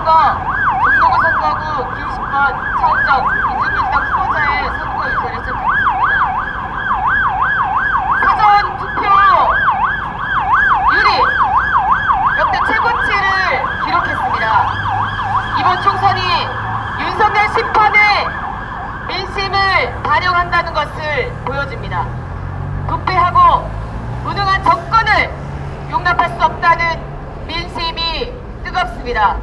선거, 종로구 선거구 김신권 차은정 민주민주당 후보자의 선거 유세를 시작합니다. 사전 투표 유리 역대 최고치를 기록했습니다. 이번 총선이 윤석열 심판의 민심을 반영한다는 것을 보여줍니다. 부패하고 무능한 정권을 용납할 수 없다는 민심이 뜨겁습니다.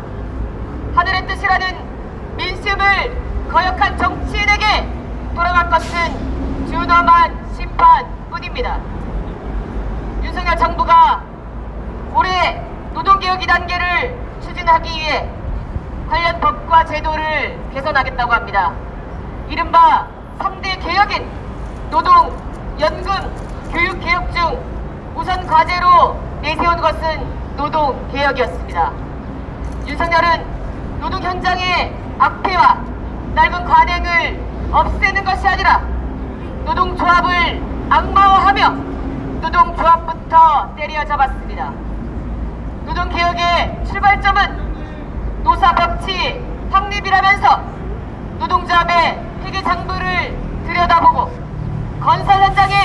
하늘의 뜻이라는 민심을 거역한 정치인에게 돌아갈 것은 준엄한 심판뿐입니다. 윤석열 정부가 올해 노동개혁 2단계를 추진하기 위해 관련 법과 제도를 개선하겠다고 합니다. 이른바 3대 개혁인 노동, 연금, 교육개혁 중 우선 과제로 내세운 것은 노동개혁이었습니다. 윤석열은 노동 현장의 악폐와 넓은 관행을 없애는 것이 아니라 노동조합을 악마화하며 노동조합부터 때려잡았습니다. 노동개혁의 출발점은 노사법치 확립이라면서 노동조합의 회계장부를 들여다보고 건설 현장의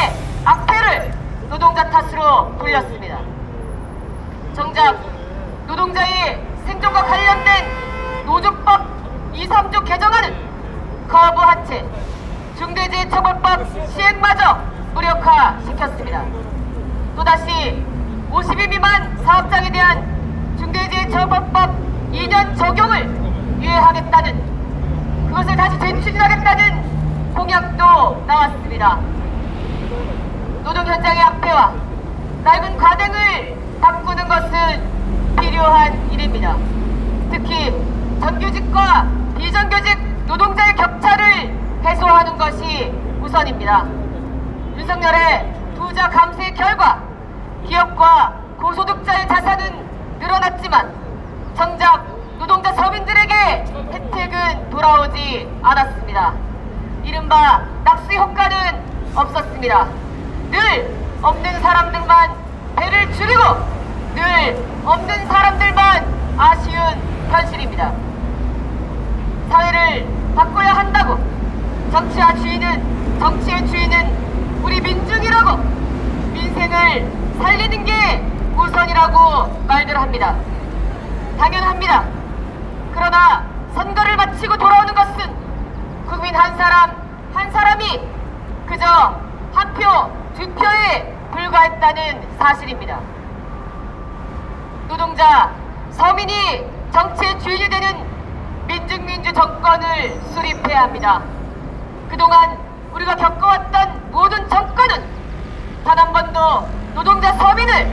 악폐를 노동자 탓으로 돌렸습니다. 정작 노동자의 생존과 관련된 노조법 2, 3조 개정안은 거부한 채 중대재해처벌법 시행마저 무력화시켰습니다. 또다시 50인 미만 사업장에 대한 중대재해처벌법 2년 적용을 유예하겠다는, 그것을 다시 재추진하겠다는 공약도 나왔습니다. 노동 현장의 악폐와 넓은 관행을 바꾸는 것은 필요한 일입니다. 특히 정규직과 비정규직 노동자의 격차를 해소하는 것이 우선입니다. 윤석열의 부자 감세 결과 기업과 고소득자의 자산은 늘어났지만 정작 노동자 서민들에게 혜택은 돌아오지 않았습니다. 이른바 낙수 효과는 없었습니다. 늘 없는 사람들만 배를 줄이고 늘 없는 사람들만 아쉬운 현실입니다. 사회를 바꿔야 한다고 정치의 주인은 우리 민중이라고 민생을 살리는 게 우선이라고 말들 합니다. 당연합니다. 그러나 선거를 마치고 돌아오는 것은 국민 한 사람 한 사람이 그저 한 표, 두 표에 불과했다는 사실입니다. 노동자, 서민이 정치의 주인이 되는 민중민주 정권을 수립해야 합니다. 그동안 우리가 겪어왔던 모든 정권은 단 한 번도 노동자, 서민을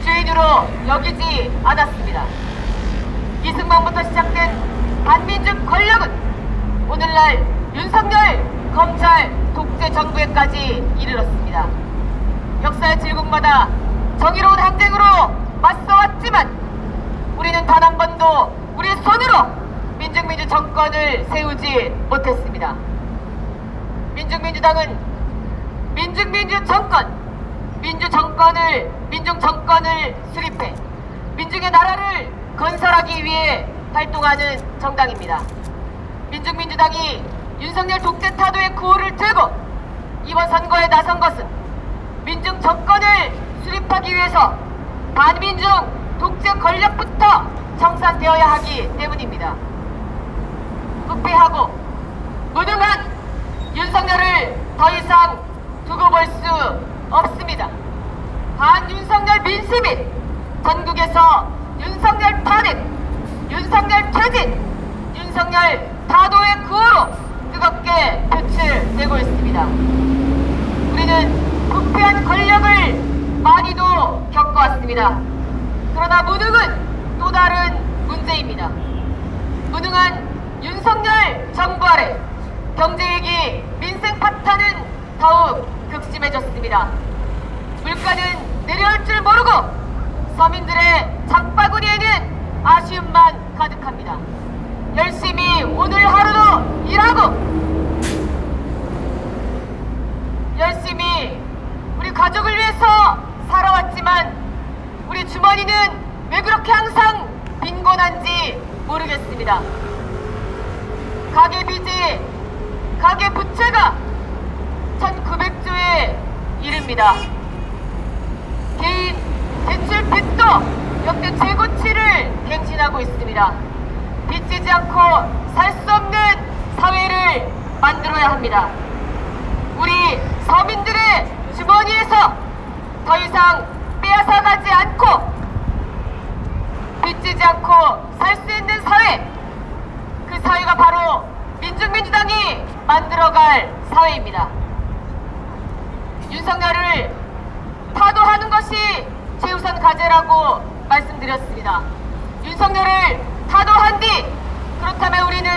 주인으로 여기지 않았습니다. 이승만부터 시작된 반민족 권력은 오늘날 윤석열 검찰 독재 정부에까지 이르렀습니다. 역사의 질곡마다 정의로운 항쟁으로 맞서왔지만 우리는 단 한 번도 우리의 손으로 민중민주 정권을 세우지 못했습니다. 민중민주당은 민중민주 정권, 민중 정권을 수립해 민중의 나라를 건설하기 위해 활동하는 정당입니다. 민중민주당이 윤석열 독재 타도의 구호를 들고 이번 선거에 나선 것은 민중 정권을 수립하기 위해서 반민중 독재 권력부터 청산되어야 하기 때문입니다. 부패하고 무능한 윤석열을 더 이상 두고 볼 수 없습니다. 반윤석열 민심이 전국에서 윤석열 탄핵, 윤석열 퇴진, 윤석열 타도의 구호로 뜨겁게 표출되고 있습니다. 우리는 부패한 권력을 많이도 겪어왔습니다. 그러나 무능은 또 다른 문제입니다. 무능한 윤석열 정부 아래 경제위기, 민생 파탄은 더욱 극심해졌습니다. 물가는 내려올 줄 모르고 서민들의 장바구니에는 아쉬움만 가득합니다. 열심히 오늘 하루도 일하고 열심히 우리 가족을 위해서 살아왔지만 우리 주머니는 왜 그렇게 항상 빈곤한지 모르겠습니다. 있습니다. 가계비지, 가계부채가 1900조에 이릅니다. 개인 대출 빚도 역대 최고치를 갱신하고 있습니다. 빚지지 않고 살 수 없는 사회를 만들어야 합니다. 우리 서민들의 주머니에서 더 이상 빼앗아가지 않고 빚지지 않고 살 수 있는 사회, 그 사회가 바로 민중민주당이 만들어갈 사회입니다. 윤석열을 타도하는 것이 최우선 과제라고 말씀드렸습니다. 윤석열을 타도한 뒤 그렇다면 우리는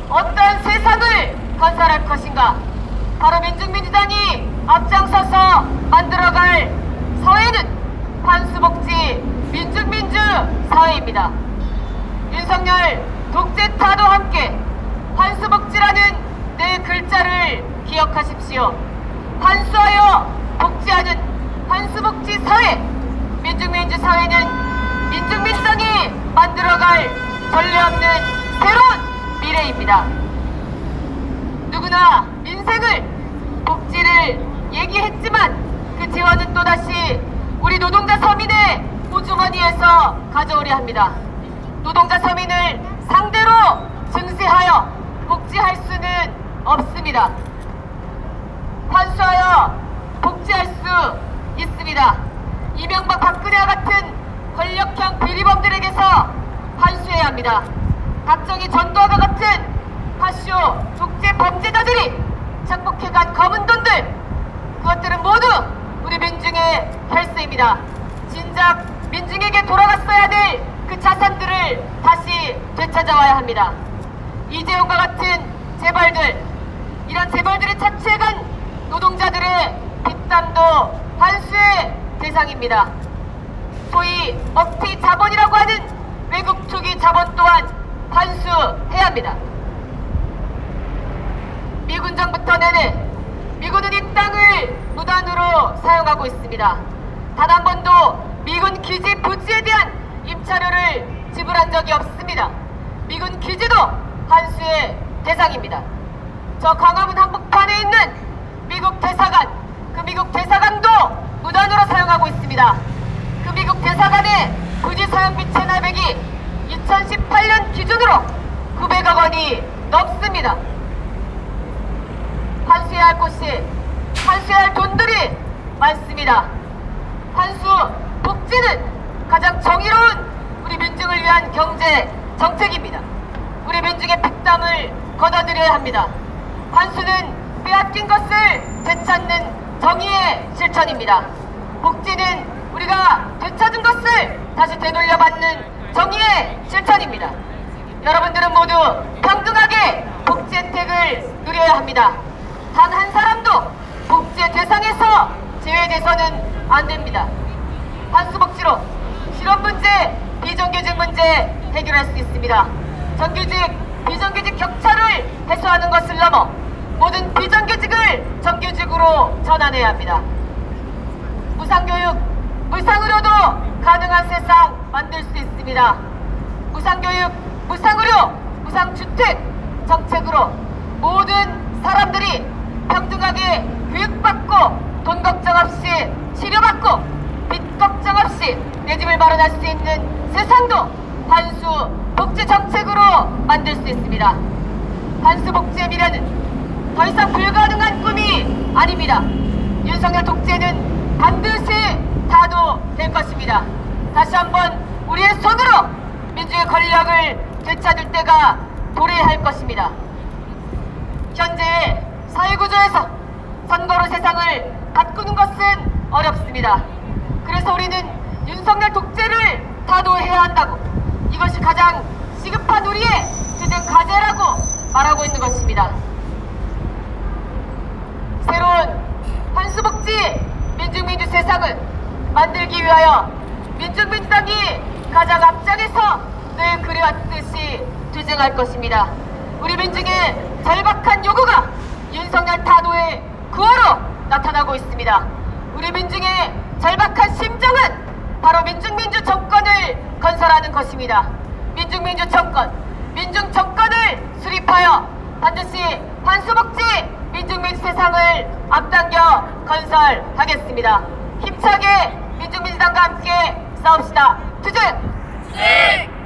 어떤 세상을 건설할 것인가? 바로 민중민주당이 앞장서서 만들어갈 사회는 환수복지 민중민주 사회입니다. 윤석열 독재타도 함께 환수복지라는 네 글자를 기억하십시오. 환수하여 복지하는 환수복지 사회, 민중민주 사회는 민중민주당이 만들어갈 전례 없는 새로운 미래입니다. 누구나 민생을, 복지를 얘기했지만 그 재원은 또다시 우리 노동자 서민의 호주머니에서 가져오려 합니다. 노동자 서민을 상대로 증세하여 복지할 수는 없습니다. 환수하여 복지할 수 있습니다. 이명박 박근혜와 같은 권력형 비리범들에게서 환수해야 합니다. 박정희 전두환과 같은 파쇼 독재 범죄자들이 착복해간 검은 돈들, 그것들은 모두 우리 민중의 혈세입니다. 진작 민중에게 돌아갔어야 될 그 자산들을 다시 되찾아와야 합니다. 이재용과 같은 재벌들, 이런 재벌들이 차치해간 노동자들의 빚담도 환수의 대상입니다. 소위 먹튀 자본이라고 하는 외국 투기 자본 또한 환수해야 합니다. 미군 정부터 내내 미군은 이 땅을 무단으로 사용하고 있습니다. 단 한 번도 미군 기지 부지에 대한 임차료를 지불한 적이 없습니다. 미군 기지도 환수의 대상입니다. 저 광화문 한복판에 있는 미국 대사관, 그 미국 대사관도 무단으로 사용하고 있습니다. 그 미국 대사관의 부지 사용비 체납액이 2018년 기준으로 900억 원이 넘습니다. 환수해야 할 곳이, 환수해야 할 돈들이 많습니다. 환수, 복지는 가장 정의로운 우리 민중을 위한 경제 정책입니다. 우리 민중의 빚담을 걷어들여야 합니다. 환수는 빼앗긴 것을 되찾는 정의의 실천입니다. 복지는 우리가 되찾은 것을 다시 되돌려받는 정의의 실천입니다. 여러분들은 모두 평등하게 복지 혜택을 누려야 합니다. 단 한 사람도 복지의 대상에서 제외돼서는 안 됩니다. 환수복지로 실업문제, 비정규직 문제 해결할 수 있습니다. 정규직, 비정규직 격차를 해소하는 것을 넘어 모든 비정규직을 정규직으로 전환해야 합니다. 무상교육, 무상의료도 가능한 세상 만들 수 있습니다. 무상교육, 무상의료, 무상주택 정책으로 모든 사람들이 평등하게 교육받고 돈 걱정 없이 치료받고 빚 걱정 없이 내 집을 마련할 수 있는 세상도 환수 복지 정책으로 만들 수 있습니다. 환수 복지의 미래는 더 이상 불가능한 꿈이 아닙니다. 윤석열 독재는 반드시 타도될 것입니다. 다시 한번 우리의 손으로 민주의 권력을 되찾을 때가 도래할 것입니다. 현재의 사회구조에서 선거로 세상을 바꾸는 것은 어렵습니다. 그래서 우리는 윤석열 독재를 타도해야 한다고, 이것이 가장 시급한 우리의 주된 과제라고 말하고 있는 것입니다. 새로운 환수복지 민중민주 세상을 만들기 위하여 민중민주당이 가장 앞장에서 늘 그래왔듯이 투쟁할 것입니다. 우리 민중의 절박한 요구가 윤석열 타도의 구호로 나타나고 있습니다. 우리 민중의 절박한 심정은 바로 민중민주 정권을 건설하는 것입니다. 민중민주 정권, 민중 정권을 수립하여 반드시 환수복지 민중민주 세상을 앞당겨 건설하겠습니다. 힘차게 민중민주당과 함께 싸웁시다. 투쟁!